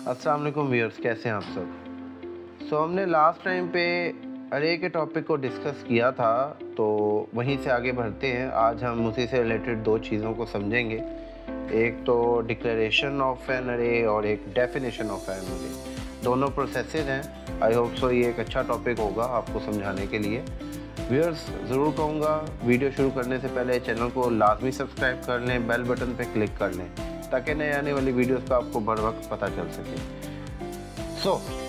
अस्सलाम वालेकुम व्यूअर्स, कैसे हैं आप सब। हमने लास्ट टाइम पे अरे के टॉपिक को डिस्कस किया था, तो वहीं से आगे बढ़ते हैं। आज हम उसी से रिलेटेड दो चीज़ों को समझेंगे। एक तो डिक्लेरेशन ऑफ एन अरे और एक डेफिनेशन ऑफ एन अरे। दोनों प्रोसेसेस हैं। आई होप सो ये एक अच्छा टॉपिक होगा आपको समझाने के लिए। व्यूअर्स, ज़रूर कहूँगा वीडियो शुरू करने से पहले चैनल को लाजमी सब्सक्राइब कर लें, बेल बटन पे क्लिक कर लें ताकि नए आने वाली वीडियोस का आपको बर वक्त पता चल सके।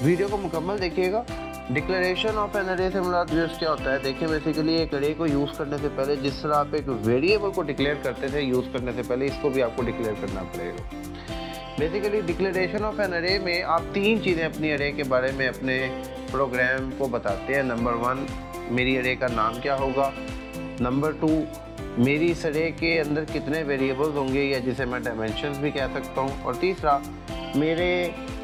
वीडियो को मुकम्मल देखिएगा। डिक्लेरेशन ऑफ एन अरे से मुराद व्यूअर्स क्या होता है। देखिए, बेसिकली एक अरे को यूज़ करने से पहले जिस तरह आप एक वेरिएबल को डिक्लेयर करते थे, यूज़ करने से पहले इसको भी आपको डिक्लेयर करना पड़ेगा। बेसिकली डिक्लेरेशन ऑफ एन अरे में आप तीन चीज़ें अपनी अरे के बारे में अपने प्रोग्राम को बताते हैं। नंबर 1, मेरी अरे का नाम क्या होगा। नंबर 2, मेरी इस अरे के अंदर कितने वेरिएबल्स होंगे, या जिसे मैं डायमेंशंस भी कह सकता हूँ। और तीसरा, मेरे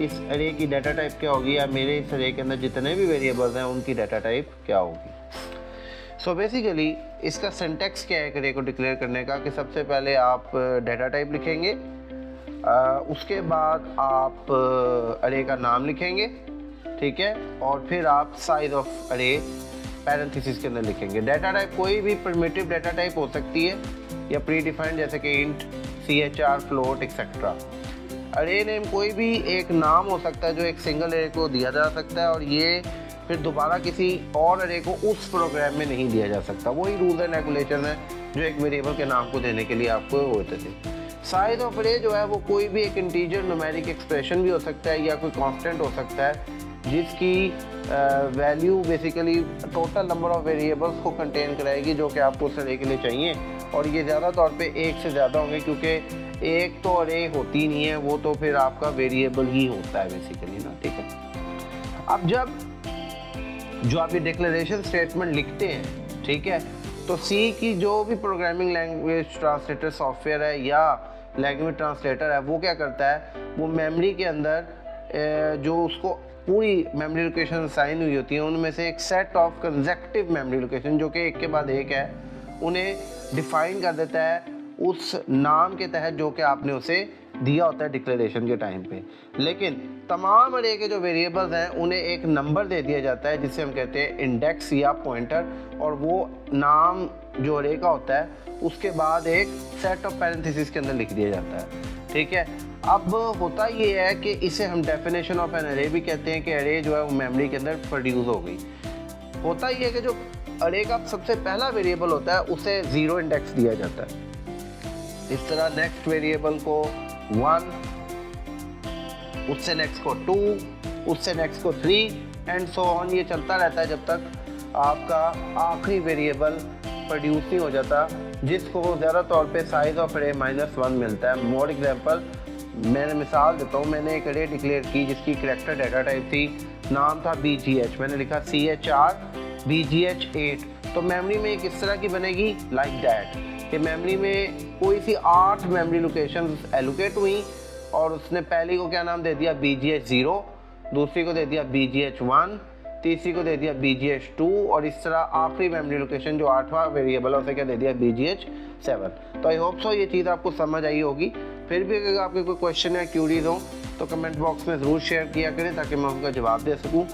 इस अरे की डाटा टाइप क्या होगी, या मेरे इस अरे के अंदर जितने भी वेरिएबल्स हैं उनकी डाटा टाइप क्या होगी। बेसिकली इसका सिंटैक्स क्या है अरे को डिक्लेयर करने का, कि सबसे पहले आप डाटा टाइप लिखेंगे, उसके बाद आप अरे का नाम लिखेंगे, ठीक है, और फिर आप साइज ऑफ अरे पैरेंथेसिस के अंदर लिखेंगे। डाटा टाइप कोई भी प्रिमिटिव डाटा टाइप हो सकती है या प्री डिफाइंड, जैसे कि इंट, CHR, फ्लोट एक्सेट्रा। अरे नेम कोई भी एक नाम हो सकता है जो एक सिंगल अरे को दिया जा सकता है, और ये फिर दोबारा किसी और अरे को उस प्रोग्राम में नहीं दिया जा सकता। वही रूल्स एंड रेगुलेशन है जो एक वेरिएबल के नाम को देने के लिए आपको होते थे। साइज ऑफ अरे जो है वो कोई भी एक इंटीजर न्यूमेरिक एक्सप्रेशन भी हो सकता है या कोई कांस्टेंट हो सकता है, जिसकी value basically total number of variables को कंटेन कराएगी जो कि आपको उस अरे के लिए चाहिए। और ये ज़्यादा तौर पे एक से ज़्यादा होंगे, क्योंकि एक तो अरे होती नहीं है, वो तो फिर आपका वेरिएबल ही होता है बेसिकली ना, ठीक है। अब जब जो आप ये डिक्लेरेशन स्टेटमेंट लिखते हैं, ठीक है, तो सी की जो भी प्रोग्रामिंग लैंग्वेज ट्रांसलेटर सॉफ्टवेयर है या लैंग्वेज ट्रांसलेटर है, वो क्या करता है, वो मेमोरी के अंदर जो उसको पूरी मेमोरी लोकेशन असाइन हुई होती है, उनमें से एक set of consecutive memory location जो कि एक के बाद एक है, उन्हें डिफाइन कर देता है उस नाम के तहत जो कि आपने उसे दिया होता है डिक्लेरेशन के टाइम पे। लेकिन तमाम अरे के जो वेरिएबल्स हैं उन्हें एक नंबर दे दिया जाता है जिसे हम कहते हैं इंडेक्स या पॉइंटर, और वो नाम जो अरे का होता है उसके बाद एक सेट ऑफ पैरेंथेसिस के अंदर लिख दिया जाता है, ठीक है। अब होता ये है कि इसे हम डेफिनेशन ऑफ एन अरे भी कहते हैं कि अरे जो है वो मेमोरी के अंदर प्रोड्यूस हो गई। होता ये है कि जो अरे का सबसे पहला वेरिएबल होता है उसे 0 इंडेक्स दिया जाता है। इस तरह नेक्स्ट वेरिएबल को 1, उससे नेक्स्ट को 2, उससे नेक्स्ट को 3 एंड सो ऑन। ये चलता रहता है जब तक आपका आखिरी वेरिएबल प्रोड्यूस नहीं हो जाता, जिसको ज़्यादा तौर पे साइज ऑफ अरे -1 मिलता है। मोर एग्जांपल, मैंने मिसाल देता हूँ। मैंने एक अरे डिक्लेयर की जिसकी कैरेक्टर डाटा टाइप थी, नाम था BGH, मैंने लिखा CHR BGH8। तो मेमोरी में एक इस तरह की बनेगी लाइक दैट, कि मेमोरी में कोई सी 8 मेमोरी लोकेशंस एलोकेट हुई, और उसने पहली को क्या नाम दे दिया BGH0, दूसरी को दे दिया BGH1, तीसरी को दे दिया BGH2, और इस तरह आखिरी मेमोरी लोकेशन जो 8वां वेरिएबल है उसे क्या दे दिया BGH7। तो आई होप सो ये चीज़ आपको समझ आई होगी। फिर भी अगर आपके कोई क्वेश्चन या क्यूरीज हो तो कमेंट बॉक्स में ज़रूर शेयर किया करें ताकि मैं उनका जवाब दे सकूं।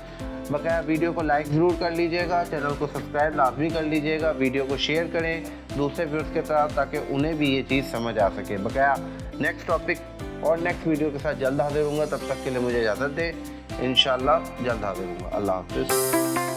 बकाया वीडियो को लाइक ज़रूर कर लीजिएगा, चैनल को सब्सक्राइब लाजमी कर लीजिएगा, वीडियो को शेयर करें दूसरे व्यूअर्स के साथ ताकि उन्हें भी ये चीज़ समझ आ सके। बकाया नेक्स्ट टॉपिक और नेक्स्ट वीडियो के साथ जल्द हाजिर होऊंगा। तब तक के लिए मुझे इजाज़त दें। इंशाल्लाह जल्द हाजिर होऊंगा। अल्लाह हाफ़िज़।